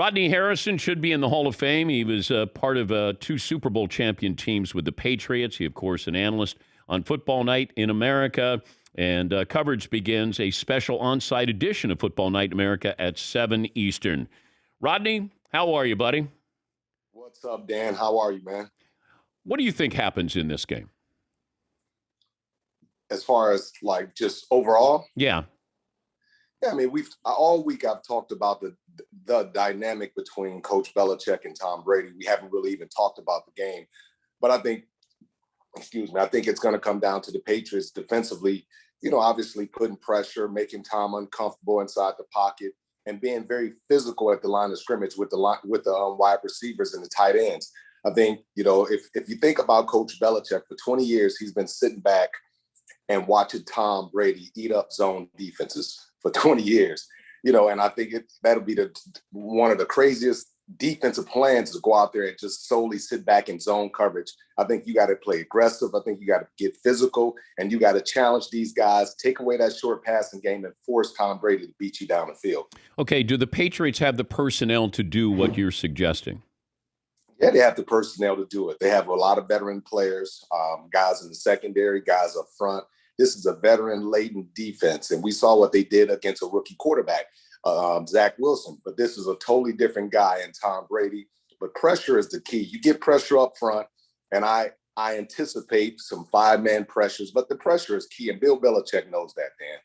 Rodney Harrison should be in the Hall of Fame. He was part of two Super Bowl champion teams with the Patriots. He, of course, an analyst on Football Night in America. And coverage begins a special on-site edition of Football Night in America at 7 Eastern. Rodney, how are you, buddy? What's up, Dan? How are you, man? What do you think happens in this game? As far as, like, just overall? Yeah. Yeah, I mean, all week I've talked about the dynamic between Coach Belichick and Tom Brady. We haven't really even talked about the game. But I think it's going to come down to the Patriots defensively, obviously putting pressure, making Tom uncomfortable inside the pocket, and being very physical at the line of scrimmage with the wide receivers and the tight ends. I think, if you think about Coach Belichick, for 20 years, he's been sitting back and watching Tom Brady eat up zone defenses for 20 years, and I think that'll be one of the craziest defensive plans to go out there and just solely sit back in zone coverage. I think you got to play aggressive. I think you got to get physical, and you got to challenge these guys, take away that short passing game, and force Tom Brady to beat you down the field. Okay, do the Patriots have the personnel to do what you're suggesting? Yeah, they have the personnel to do it. They have a lot of veteran players, guys in the secondary, guys up front. This is a veteran-laden defense, and we saw what they did against a rookie quarterback, Zach Wilson. But this is a totally different guy in Tom Brady. But pressure is the key. You get pressure up front, and I anticipate some five-man pressures, but the pressure is key, and Bill Belichick knows that, Dan.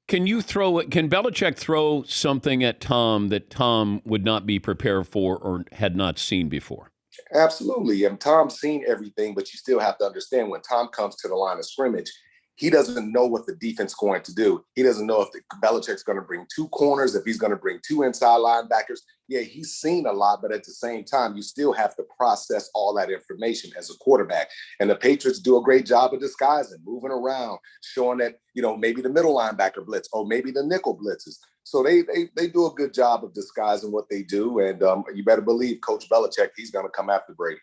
Can Belichick throw something at Tom that Tom would not be prepared for or had not seen before? Absolutely. And Tom's seen everything, but you still have to understand when Tom comes to the line of scrimmage, he doesn't know what the defense is going to do. He doesn't know if Belichick's going to bring two corners, if he's going to bring two inside linebackers. Yeah, he's seen a lot, but at the same time, you still have to process all that information as a quarterback. And the Patriots do a great job of disguising, moving around, showing that, maybe the middle linebacker blitz or maybe the nickel blitzes. So they do a good job of disguising what they do. And you better believe Coach Belichick, he's going to come after Brady.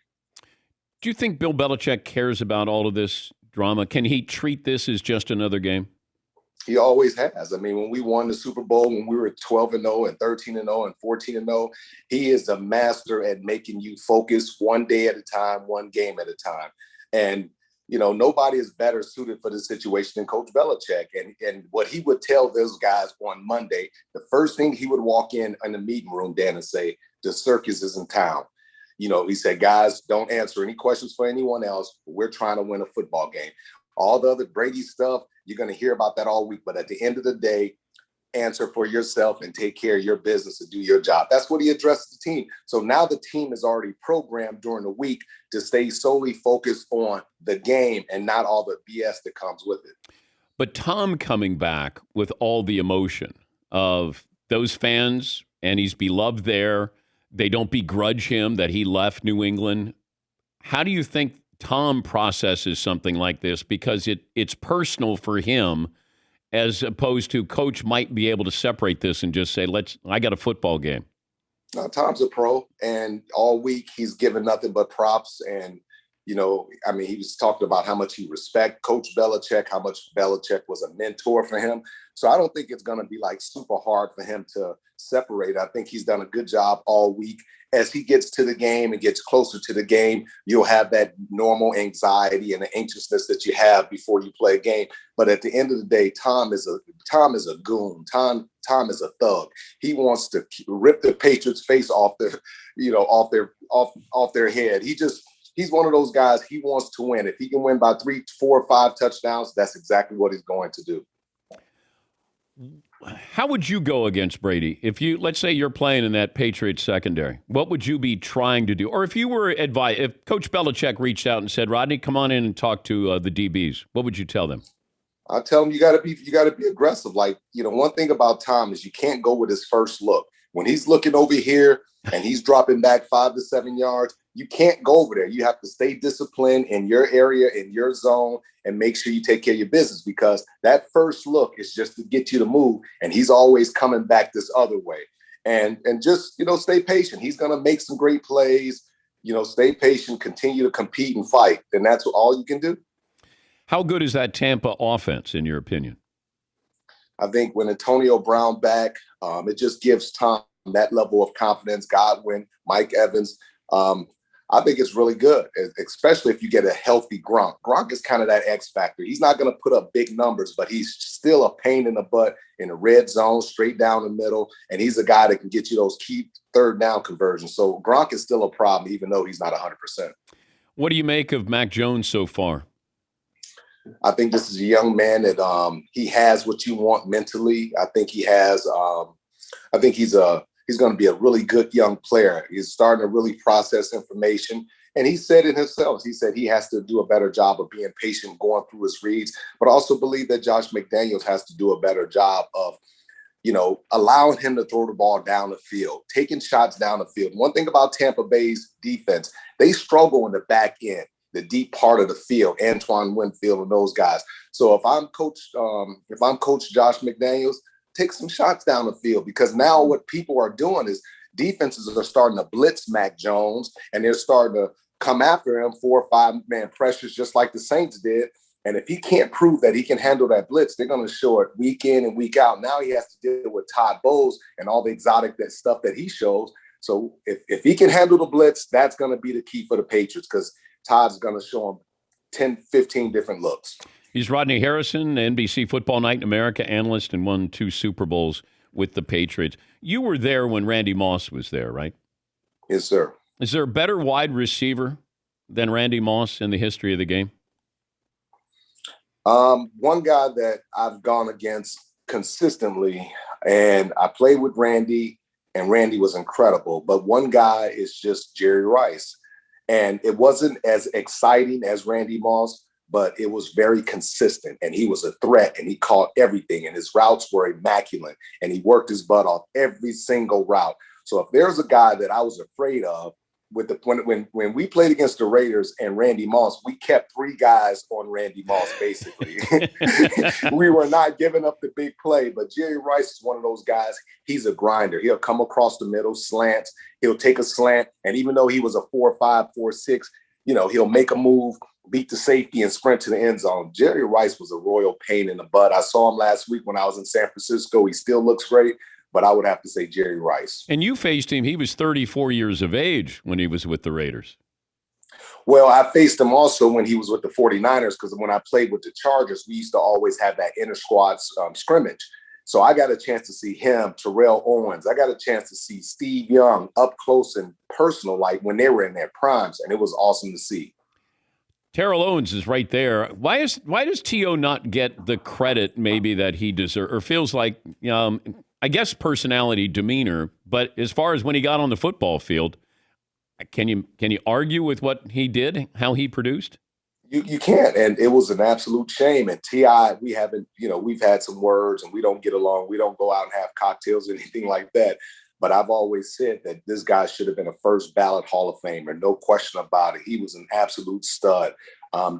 Do you think Bill Belichick cares about all of this drama? Can he treat this as just another game? He always has. I mean, when we won the Super Bowl, when we were 12-0 and 13-0 and 14-0, he is a master at making you focus one day at a time, one game at a time. And, nobody is better suited for this situation than Coach Belichick. And what he would tell those guys on Monday, the first thing he would walk in the meeting room, Dan, and say, the circus is in town. He said, guys, don't answer any questions for anyone else. We're trying to win a football game. All the other Brady stuff, you're going to hear about that all week. But at the end of the day, answer for yourself and take care of your business and do your job. That's what he addressed the team. So now the team is already programmed during the week to stay solely focused on the game and not all the BS that comes with it. But Tom coming back with all the emotion of those fans, and he's beloved there. They don't begrudge him that he left New England. How do you think Tom processes something like this? Because it's personal for him, as opposed to Coach might be able to separate this and just say, I got a football game. No, Tom's a pro, and all week he's given nothing but props. And, he was talking about how much he respects Coach Belichick, how much Belichick was a mentor for him. So I don't think it's going to be like super hard for him to separate. I think he's done a good job all week. As he gets to the game and gets closer to the game, you'll have that normal anxiety and the anxiousness that you have before you play a game. But at the end of the day, Tom is a goon. Tom is a thug. He wants to rip the Patriots' face off their head. He's one of those guys. He wants to win. If he can win by 3, 4, 5 touchdowns, that's exactly what he's going to do. How would you go against Brady? Let's say you're playing in that Patriots secondary, what would you be trying to do? Or if you were if Coach Belichick reached out and said, Rodney, come on in and talk to the DBs, what would you tell them? I tell them you got to be aggressive. Like, one thing about Tom is you can't go with his first look. When he's looking over here and he's dropping back 5 to 7 yards, you can't go over there. You have to stay disciplined in your area, in your zone, and make sure you take care of your business, because that first look is just to get you to move. And he's always coming back this other way. And just, stay patient. He's going to make some great plays. Stay patient, continue to compete and fight. And that's all you can do. How good is that Tampa offense, in your opinion? I think when Antonio Brown back, it just gives Tom that level of confidence, Godwin, Mike Evans, I think it's really good, especially if you get a healthy Gronk. Gronk is kind of that X factor. He's not going to put up big numbers, but he's still a pain in the butt in the red zone, straight down the middle, and he's a guy that can get you those key third down conversions. So Gronk is still a problem, even though he's not 100%. What do you make of Mac Jones so far? I think this is a young man that he has what you want mentally. I think he has. I think he's going to be a really good young player. He's starting to really process information. And he said it himself. He said he has to do a better job of being patient, going through his reads, but also believe that Josh McDaniels has to do a better job of, allowing him to throw the ball down the field, taking shots down the field. One thing about Tampa Bay's defense, they struggle in the back end, the deep part of the field, Antoine Winfield and those guys. So if I'm Coach Josh McDaniels, take some shots down the field, because now what people are doing is defenses are starting to blitz Mac Jones, and they're starting to come after him 4 or 5 man pressures, just like the Saints did. And if he can't prove that he can handle that blitz, they're going to show it week in and week out. Now he has to deal with Todd Bowles and all the exotic stuff that he shows. So if he can handle the blitz, that's going to be the key for the Patriots, because Todd's going to show him 10, 15 different looks. He's Rodney Harrison, NBC Football Night in America analyst, and won 2 Super Bowls with the Patriots. You were there when Randy Moss was there, right? Yes, sir. Is there a better wide receiver than Randy Moss in the history of the game? One guy that I've gone against consistently, and I played with Randy, and Randy was incredible, but one guy is just Jerry Rice. And it wasn't as exciting as Randy Moss, but it was very consistent, and he was a threat, and he caught everything, and his routes were immaculate, and he worked his butt off every single route. So if there's a guy that I was afraid of when we played against the Raiders and Randy Moss, we kept 3 guys on Randy Moss, basically. We were not giving up the big play, but Jerry Rice is one of those guys. He's a grinder. He'll come across the middle, slants. He'll take a slant, and even though he was a 4.5, 4.6, he'll make a move, beat the safety, and sprint to the end zone. Jerry Rice was a royal pain in the butt. I saw him last week when I was in San Francisco. He still looks great, but I would have to say Jerry Rice. And you faced him. He was 34 years of age when he was with the Raiders. Well, I faced him also when he was with the 49ers, because when I played with the Chargers, we used to always have that inter-squad scrimmage. So I got a chance to see him, Terrell Owens. I got a chance to see Steve Young up close and personal, like when they were in their primes, and it was awesome to see. Terrell Owens is right there. Why does T.O. not get the credit maybe that he deserves, or feels like, I guess personality, demeanor, but as far as when he got on the football field, can you argue with what he did, how he produced? You can't, and it was an absolute shame. And T.I., we've had some words, and we don't get along. We don't go out and have cocktails or anything like that. But I've always said that this guy should have been a first ballot Hall of Famer, no question about it. He was an absolute stud.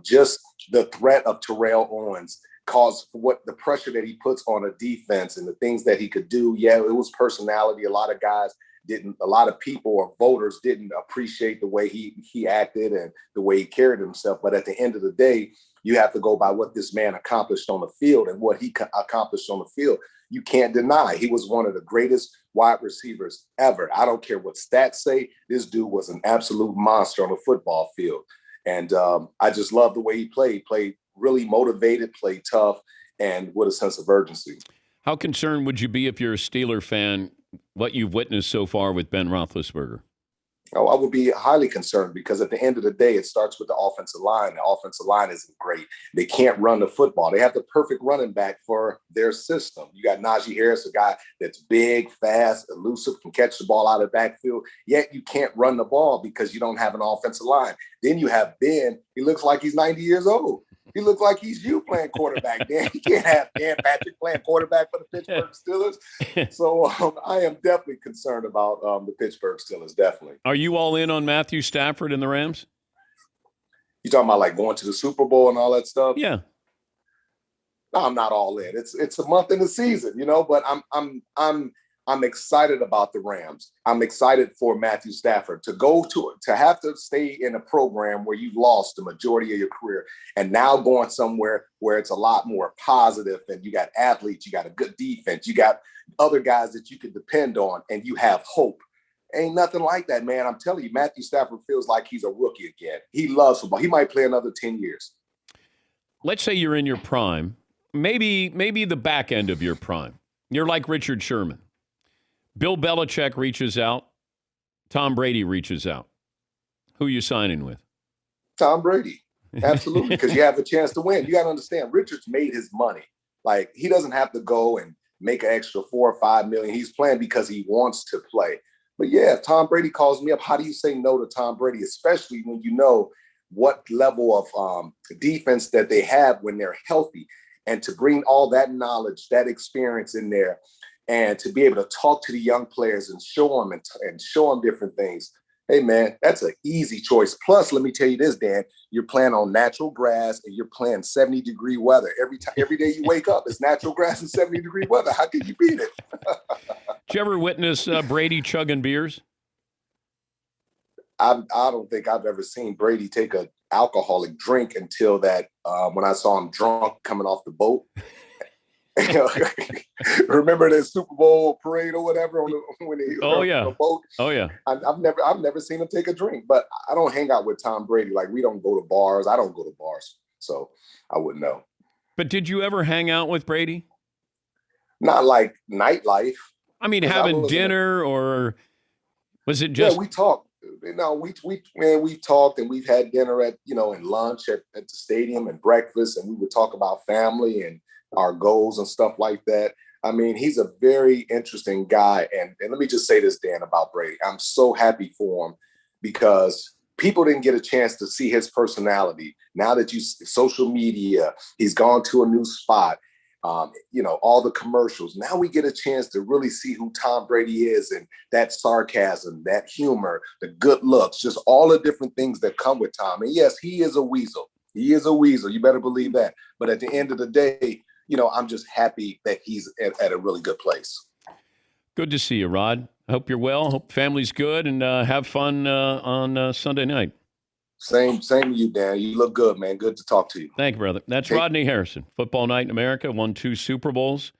Just the threat of Terrell Owens caused what the pressure that he puts on a defense and the things that he could do. Yeah, it was personality. A lot of people or voters didn't appreciate the way he acted and the way he carried himself. But at the end of the day, you have to go by what this man accomplished on the field, and what he accomplished on the field, you can't deny. He was one of the greatest wide receivers ever. I don't care what stats say. This dude was an absolute monster on the football field. And I just love the way he played really motivated, played tough, and with a sense of urgency. How concerned would you be if you're a Steeler fan, what you've witnessed so far with Ben Roethlisberger? Oh, I would be highly concerned, because at the end of the day, it starts with the offensive line. The offensive line isn't great. They can't run the football. They have the perfect running back for their system. You got Najee Harris, a guy that's big, fast, elusive, can catch the ball out of the backfield, yet you can't run the ball because you don't have an offensive line. Then you have Ben. He looks like he's 90 years old. He looks like he's you playing quarterback. Dan, you can't have Dan Patrick playing quarterback for the Pittsburgh Steelers. So I am definitely concerned about the Pittsburgh Steelers, definitely. Are you all in on Matthew Stafford and the Rams? You talking about like going to the Super Bowl and all that stuff? Yeah. No, I'm not all in. It's a month in the season, but I'm excited about the Rams. I'm excited for Matthew Stafford to have to stay in a program where you've lost the majority of your career and now going somewhere where it's a lot more positive and you got athletes, you got a good defense, you got other guys that you can depend on, and you have hope. Ain't nothing like that, man. I'm telling you, Matthew Stafford feels like he's a rookie again. He loves football. He might play another 10 years. Let's say you're in your prime, maybe the back end of your prime. You're like Richard Sherman. Bill Belichick reaches out. Tom Brady reaches out. Who are you signing with? Tom Brady. Absolutely, because you have a chance to win. You got to understand, Richard's made his money. Like, he doesn't have to go and make an extra $4 or $5 million. He's playing because he wants to play. But yeah, if Tom Brady calls me up, how do you say no to Tom Brady, especially when you know what level of defense that they have when they're healthy? And to bring all that knowledge, that experience in there, and to be able to talk to the young players and show them different things. Hey, man, that's an easy choice. Plus, let me tell you this, Dan, you're playing on natural grass and you're playing 70-degree weather. Every day you wake up, it's natural grass and 70-degree weather. How can you beat it? Did you ever witness Brady chugging beers? I don't think I've ever seen Brady take an alcoholic drink until that when I saw him drunk coming off the boat. Remember the Super Bowl parade or whatever when he on the boat? Oh yeah. I've never seen him take a drink, but I don't hang out with Tom Brady. Like, we don't go to bars. I don't go to bars, so I wouldn't know. But did you ever hang out with Brady? Not like nightlife. I mean, having dinner, or was it just? Yeah, we talked. We've talked and we've had dinner at and lunch at the stadium and breakfast, and we would talk about family and our goals and stuff like that. I mean, he's a very interesting guy. And let me just say this, Dan, about Brady. I'm so happy for him because people didn't get a chance to see his personality. Now that social media, he's gone to a new spot, all the commercials. Now we get a chance to really see who Tom Brady is, and that sarcasm, that humor, the good looks, just all the different things that come with Tom. And yes, he is a weasel. He is a weasel. You better believe that. But at the end of the day, I'm just happy that he's at a really good place. Good to see you, Rod. I hope you're well. Hope family's good, and have fun on Sunday night. Same to you, Dan. You look good, man. Good to talk to you. Thank you, brother. That's Rodney Harrison. Football Night in America, won 2 Super Bowls.